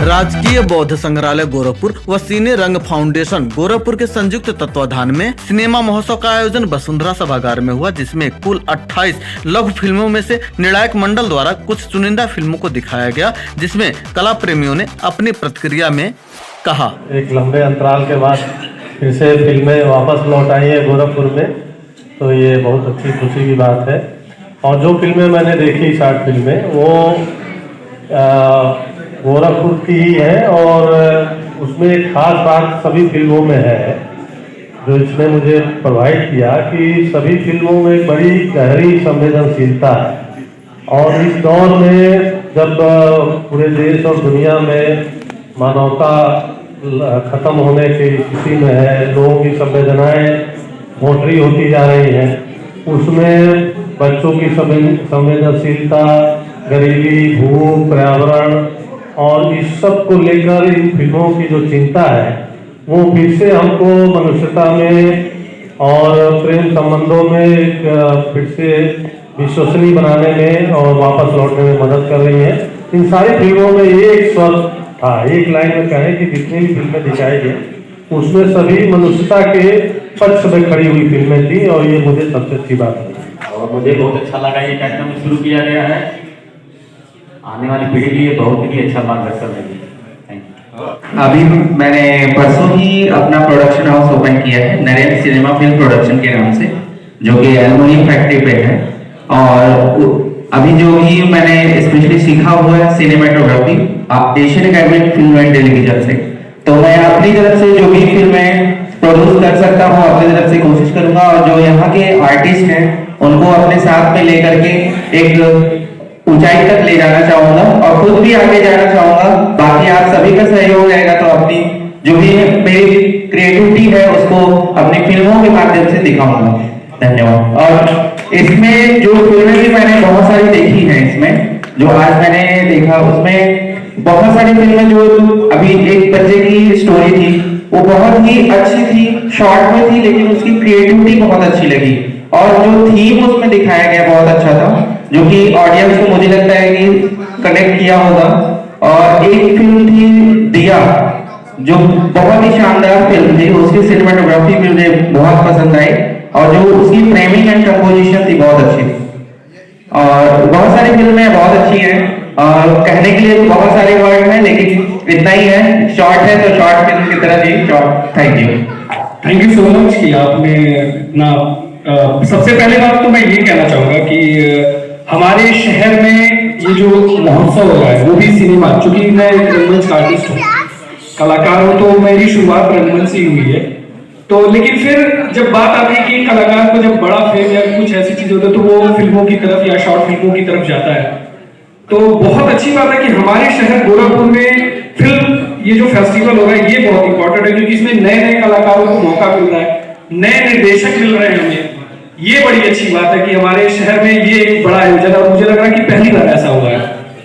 राजकीय बौद्ध संग्रहालय गोरखपुर व सिने रंग फाउंडेशन गोरखपुर के संयुक्त तत्वाधान में सिनेमा महोत्सव का आयोजन वसुंधरा सभागार में हुआ, जिसमें कुल 28 लघु फिल्मों में से निर्णायक मंडल द्वारा कुछ चुनिंदा फिल्मों को दिखाया गया, जिसमें कला प्रेमियों ने अपनी प्रतिक्रिया में कहा। एक लंबे अंतराल के बाद फिर से फिल्में वापस लौट आई है गोरखपुर में, तो ये बहुत अच्छी खुशी की बात है। और जो फिल्में मैंने देखी 60 फिल्में वो गोरखपुर की ही है, और उसमें एक खास बात सभी फिल्मों में है जो इसने मुझे प्रभावित किया कि सभी फिल्मों में बड़ी गहरी संवेदनशीलता है। और इस दौर में जब पूरे देश और दुनिया में मानवता खत्म होने की स्थिति में है, लोगों की संवेदनाएं मोटरी होती जा रही हैं, उसमें बच्चों की संवेदनशीलता, गरीबी, भूख, पर्यावरण और इस सब को लेकर इन फिल्मों की जो चिंता है वो फिर से हमको मनुष्यता में और प्रेम संबंधों में फिर से विश्वसनीय बनाने में और वापस लौटने में मदद कर रही है। इन सारी फिल्मों में एक स्वर था, एक लाइन में कहें कि जितनी भी फिल्में दिखाई गई उसमें सभी मनुष्यता के पक्ष में खड़ी हुई फिल्में थी, और ये मुझे सबसे अच्छी बात है। और मुझे बहुत अच्छा लगा ये कार्यक्रम शुरू किया गया है, आने वाली पीढ़ी के लिए बहुत ही अच्छा मार्गदर्शन है। अभी मैंने परसों ही अपना प्रोडक्शन हाउस ओपन किया है, नरेंद्र सिनेमा फिल्म प्रोडक्शन के नाम से, जो कि एल्युमिनियम फैक्ट्री पे है। और अभी जो भी मैंने स्पेशली सीखा हुआ है cinematography Asian academy film and television से, तो मैं अपनी तरफ से जो भी फिल्में प्रोड्यूस कर सकता हूँ अपनी तरफ से कोशिश करूंगा, और जो यहाँ के आर्टिस्ट हैं उनको अपने साथ में लेकर के एक ऊंचाई तक ले जाना चाहूंगा और खुद भी आगे जाना चाहूंगा। बाकी आप सभी का सहयोग रहेगा तो अपनी जो भी मेरी क्रिएटिविटी है उसको अपनी फिल्मों के माध्यम से दिखाऊंगा। धन्यवाद। और इसमें जो फिल्में भी मैंने बहुत सारी देखी हैं, इसमें जो आज मैंने देखा उसमें बहुत सारी फिल्में, जो अभी एक बच्चे की स्टोरी थी वो बहुत ही अच्छी थी, शॉर्ट में थी लेकिन उसकी क्रिएटिविटी बहुत अच्छी लगी, और जो थीम उसमें दिखाया गया बहुत अच्छा था, जो कि ऑडियंस को मुझे लगता है कि कनेक्ट किया होगा। और एक फिल्म थी दिया, जो बहुत ही शानदार फिल्म थी, उसकी सिनेमेटोग्राफी भी मुझे बहुत पसंद आई, और जो उसकी फ्रेमिंग एंड कंपोजिशन थी बहुत अच्छी थी। और बहुत सारी फिल्में बहुत अच्छी हैं, और कहने के लिए तो बहुत सारे वर्ड हैं लेकिन इतना ही है, शॉर्ट है तो शॉर्ट फिल्म की तरह जी short. Thank you so much कि आपने इतना सबसे पहले बात तो मैं ये कहना चाहूंगा कि हमारे शहर में ये जो महोत्सव हो रहा है वो भी सिनेमा, चूंकि मैं एक रंगमंच का आर्टिस्ट हूँ, कलाकार हूँ, तो मेरी शुरुआत रंगमंच से ही हुई है। तो लेकिन फिर जब बात आती है कि कलाकार को जब बड़ा फेम या कुछ ऐसी चीज होती है तो वो फिल्मों की तरफ या शॉर्ट फिल्मों की तरफ जाता है। तो बहुत अच्छी बात है कि हमारे शहर गोरखपुर में फिल्म ये जो फेस्टिवल हो रहा है ये बहुत इंपॉर्टेंट है, क्योंकि इसमें नए नए कलाकारों को मौका मिल रहा है, नए निर्देशक मिल रहे हैं हमें। ये बड़ी अच्छी बात है कि हमारे शहर में ये एक बड़ा आयोजन है, और मुझे लग रहा है कि पहली बार ऐसा हुआ है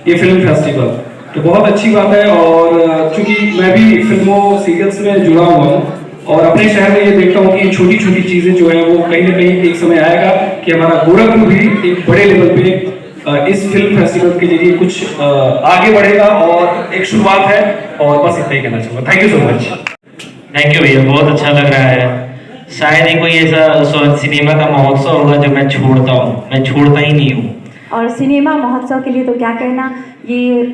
ये फिल्म फेस्टिवल, तो बहुत अच्छी बात है। और चूंकि मैं भी फिल्मों सीरियल्स में जुड़ा हुआ हूँ और अपने शहर में ये देखता हूँ कि छोटी छोटी चीजें जो है वो कहीं ना कहीं एक समय आएगा कि हमारा गोरखपुर भी एक बड़े लेवल पे इस फिल्म फेस्टिवल के जरिए कुछ आगे बढ़ेगा, और एक शुरुआत है। और बस इतना ही कहना चाहूँगा। Thank you so much. Thank you भैया, बहुत अच्छा लग रहा है। शायद ही कोई ऐसा सिनेमा का महोत्सव होगा जो मैं छोड़ता हूँ, मैं छोड़ता ही नहीं हूँ। और सिनेमा महोत्सव के लिए तो क्या कहना, ये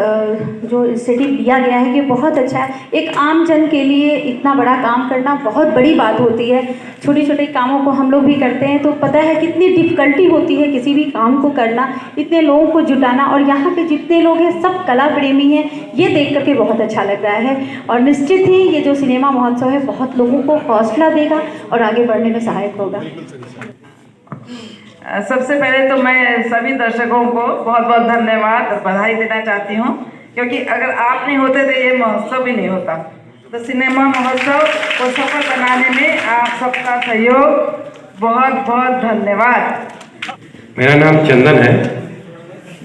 जो इनिशिएटिव लिया गया है ये बहुत अच्छा है। एक आम जन के लिए इतना बड़ा काम करना बहुत बड़ी बात होती है। छोटे छोटे कामों को हम लोग भी करते हैं तो पता है कितनी डिफ़िकल्टी होती है किसी भी काम को करना, इतने लोगों को जुटाना, और यहाँ पे जितने लोग हैं सब कला प्रेमी हैं, ये देख करके बहुत अच्छा लग रहा है। और निश्चित ही ये जो सिनेमा महोत्सव है बहुत लोगों को हौसला देगा और आगे बढ़ने में सहायक होगा। सबसे पहले तो मैं सभी दर्शकों को बहुत बहुत धन्यवाद और बधाई देना चाहती हूँ, क्योंकि अगर आप नहीं होते तो ये महोत्सव भी नहीं होता। तो सिनेमा महोत्सव को सफल बनाने में आप सबका सहयोग बहुत बहुत धन्यवाद। मेरा नाम चंदन है।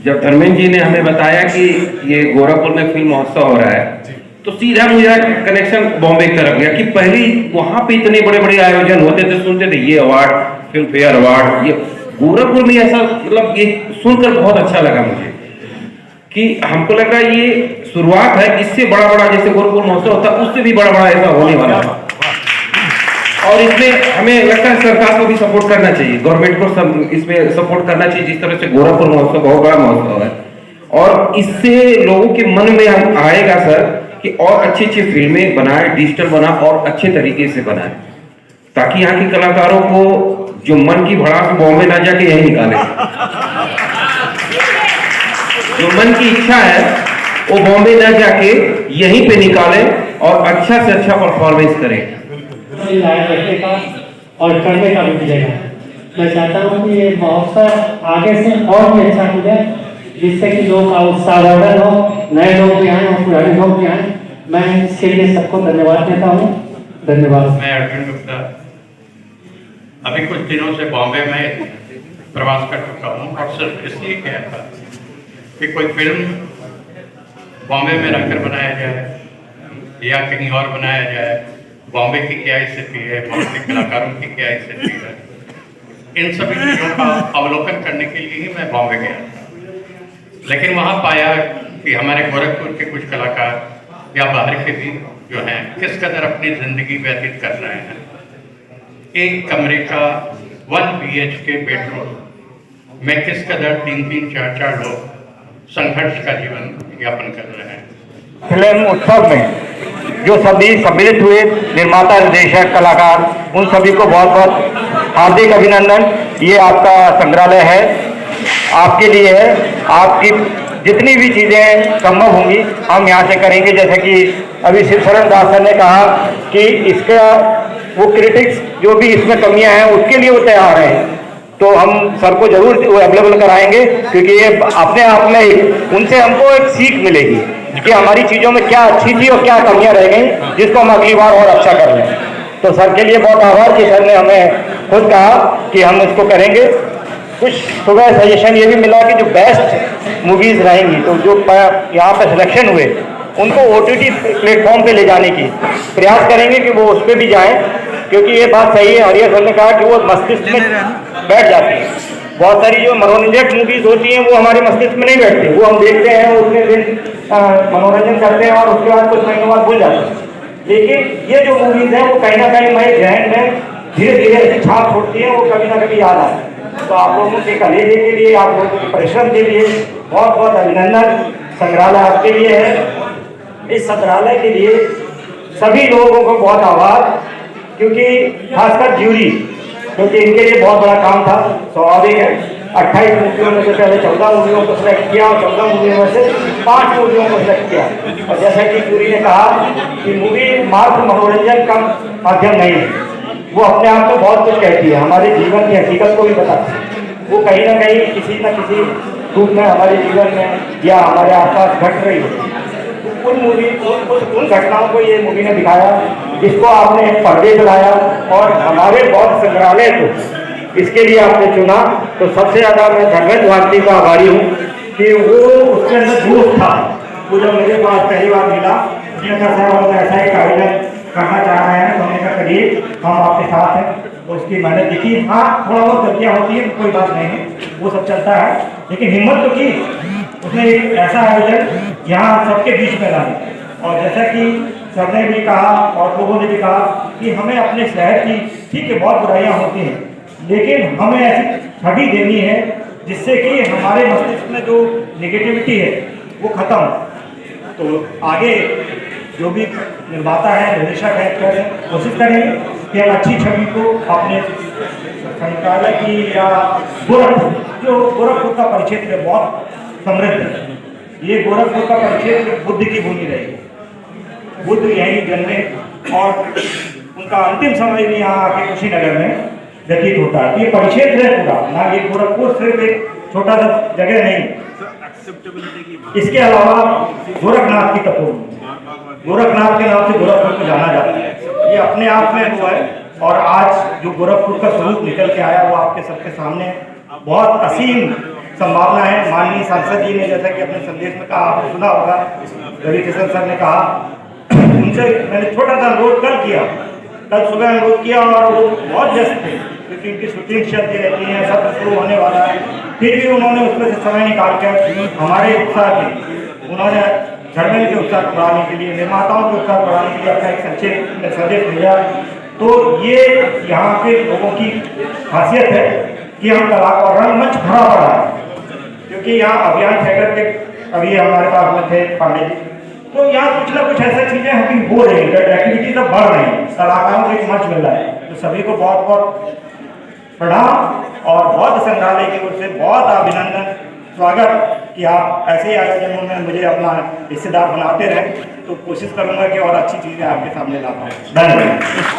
जब धर्मेंद्र जी ने हमें बताया कि ये गोरखपुर में फिल्म महोत्सव हो रहा है तो सीधा मेरा कनेक्शन बॉम्बे की तरफ गया कि पहले वहाँ पे इतने बड़े बड़े आयोजन होते थे, सुनते थे ये अवार्ड, फिल्म फेयर अवार्ड, ये गोरखपुर में ऐसा, मतलब ये सुनकर बहुत अच्छा लगा मुझे कि हमको लग रहा है ये शुरुआत है, इससे बड़ा बड़ा जैसे गोरखपुर महोत्सव होता है उससे भी बड़ा बड़ा ऐसा होने वाला है। और इसमें हमें लगता है सरकार को भी सपोर्ट करना चाहिए, गवर्नमेंट को इसमें सपोर्ट करना चाहिए। जिस तरह से गोरखपुर महोत्सव बहुत बड़ा महोत्सव है और इससे लोगों के मन में हम आएगा सर कि और अच्छी अच्छी फिल्में बनाए, डिजिटल बना और अच्छे तरीके से बनाए, ताकि यहाँ के कलाकारों को जो मन की भड़ास बॉम्बे ना जाके यही निकाले, जो मन की इच्छा है वो बॉम्बे ना जाके यहीं पे निकाले और अच्छा से अच्छा परफॉर्मेंस करें। रखने का और करने का भी मिलेगा। मैं चाहता हूँ कि ये महोत्सव आगे से और भी अच्छा हो जाए, जिससे कि लोग का उत्साहवर्धन हो, नए लोग भी आए और पुराने लोग भी आए। मैं इसके लिए सबको धन्यवाद देता हूँ। धन्यवाद। मैं अर्जुन गुप्ता अभी कुछ दिनों से बॉम्बे में प्रवास कर चुका हूँ और सिर्फ इसलिए गया था कि कोई फिल्म बॉम्बे में रहकर बनाया जाए या कहीं और बनाया जाए, बॉम्बे की क्या स्थिति है, बॉम्बे के कलाकारों की क्या स्थिति है, इन सभी चीज़ों का अवलोकन करने के लिए ही मैं बॉम्बे गया था। लेकिन वहाँ पाया कि हमारे गोरखपुर के कुछ कलाकार या बाहर के भी जो हैं किस कदर अपनी ज़िंदगी व्यतीत कर रहे हैं। एक कमरे का 1 BHK बेडरूम में किस कदर 3-3, 4-4 लोग संघर्ष का जीवन यापन कर रहे हैं। फिल्म उत्सव में जो सभी सम्मिलित हुए निर्माता, निर्देशक, कलाकार, उन सभी को बहुत बहुत हार्दिक अभिनंदन। ये आपका संग्रहालय है, आपके लिए है। आपकी जितनी भी चीज़ें संभव होंगी हम यहाँ से करेंगे। जैसे कि अभी शिवशरण दास सर ने कहा कि इसका वो क्रिटिक्स जो भी इसमें कमियां हैं उसके लिए वो तैयार हैं, तो हम सर को जरूर अवेलेबल कराएंगे, क्योंकि ये अपने आप में ही उनसे हमको एक सीख मिलेगी कि हमारी चीज़ों में क्या अच्छी थी और क्या कमियां रह गई, जिसको हम अगली बार और अच्छा कर लें। तो सर के लिए बहुत आभार कि सर ने हमें खुद कहा कि हम इसको करेंगे। कुछ सुबह सजेशन ये भी मिला कि जो बेस्ट मूवीज़ रहेंगी, तो जो यहाँ पे सिलेक्शन हुए उनको OTT प्लेटफॉर्म पे ले जाने की प्रयास करेंगे कि वो उस पर भी जाएं, क्योंकि ये बात सही है। हरिया सर ने कहा कि वो मस्तिष्क में बैठ जाती है। बहुत सारी जो मनोरंजक मूवीज़ होती हैं वो हमारे मस्तिष्क में नहीं बैठती, वो हम देखते हैं, उतने दिन मनोरंजन करते हैं और उसके बाद कुछ महीनों बाद भूल जाते हैं। लेकिन ये जो मूवीज़ हैं वो कहीं ना कहीं हमारे जहन में धीरे धीरे ऐसी छाप छोड़ती है, वो कभी ना कभी याद आती है। तो आप लोगों के कलेजे के लिए, आप लोगों के परिश्रम के लिए बहुत बहुत अभिनंदन। संग्रहालय आपके लिए है। इस संग्रहालय के लिए सभी लोगों को बहुत आभार, क्योंकि खासकर ज्यूरी, क्योंकि इनके लिए बहुत बड़ा काम था। स्वाभाविक है, 28 मूवियों में से पहले 14 मूवियों को सिलेक्ट किया और 14 मूवियों में से 5 मूवियों को सिलेक्ट किया। और जैसा कि ज्यूरी ने कहा कि मूवी मात्र मनोरंजन का माध्यम नहीं है, वो अपने आप में बहुत कुछ कहती है, हमारे जीवन की हकीकत को भी बताती है। वो कहीं ना कहीं किसी न किसी रूप में हमारे जीवन में या हमारे आसपास घट रही है। उन घटनाओं को ये मूवी ने दिखाया, जिसको आपने पर्दे पे लाया और हमारे बौद्ध संग्रहालय को इसके लिए आपने चुना। तो सबसे ज़्यादा मैं धर्मेंद्र भारती का आभारी हूँ कि वो उसके अंदर जोश था। वो जब मेरे पास पहली बार मिला, उसने कहा सर हम ऐसा एक आयोजन करना चाह रहे हैं, तो हमने कहा करिए, हम आपके साथ हैं। उसकी मैंने देखी, हाँ थोड़ा बहुत गलतियाँ होती हैं, कोई बात नहीं है, वो सब चलता है, लेकिन हिम्मत तो की उसने एक ऐसा आयोजन यहाँ सबके बीच में लाया। और जैसा कि सर ने भी कहा और लोगों ने भी कहा कि हमें अपने शहर की, ठीक है बहुत बुराइयाँ होती हैं, लेकिन हमें ऐसी छवि देनी है जिससे कि हमारे मस्तिष्क में जो नेगेटिविटी है वो खत्म हो। तो आगे जो भी निर्माता है, निर्देशक है, कोशिश करेंगे कि हम अच्छी छवि को अपने संग्रहालय की या गोरखपुर का परिक्षेत्र बहुत समृद्ध है। ये गोरखपुर का परिक्षेत्र बुद्ध की भूमि रही। बुद्ध यहीं जन्मे और उनका अंतिम समय भी यहाँ आके कुशीनगर में व्यतीत होता है। ये परिक्षेत्र है पूरा ना, ये गोरखपुर सिर्फ एक छोटा सा जगह नहीं। इसके अलावा गोरखनाथ की तपोभूमि, गोरखनाथ के नाम से गोरखपुर को जाना जाता है। ये अपने आप में हुआ है और आज जो गोरखपुर का स्वरूप निकल के आया वो आपके सबके सामने बहुत असीम संभावना है। माननीय सांसद जी ने जैसा कि अपने संदेश में कहा, आपने सुना होगा, रविकिशन सर ने कहा, उनसे मैंने छोटा सा अनुरोध कल सुबह अनुरोध किया और वो बहुत व्यस्त थे, क्योंकि उनकी शूटिंग चलती रहती है, सत्र शुरू होने वाला है, फिर भी उन्होंने उसमें से समय निकाल कर हमारे उत्साह के उन्होंने धर्मेंद्र के उत्साह बढ़ाने के लिए, निर्माताओं के उत्साह बढ़ाने के लिए अपना एक संक्षेप संदेश भेजा। तो ये यहाँ के लोगों की खासियत है कि हम कलाकार रंगमंच भरा पड़ा है, क्योंकि यहाँ अभियान थिएटर के अभी हमारे पास में थे पांडे जी, तो यहाँ कुछ ना कुछ ऐसा चीजें अभी हो रही है, एक्टिविटी सब बढ़ रही है, कलाकारों को एक मंच मिल रहा है। तो सभी को बहुत बहुत प्रणाम और बौद्ध संग्रहालय की ओर से बहुत अभिनंदन, स्वागत कि आप ऐसे ही आयोजनों में मुझे अपना हिस्सेदार बनाते रहें। तो कोशिश करूंगा कि और अच्छी चीजें आपके सामने ला पाऊँ। धन्यवाद।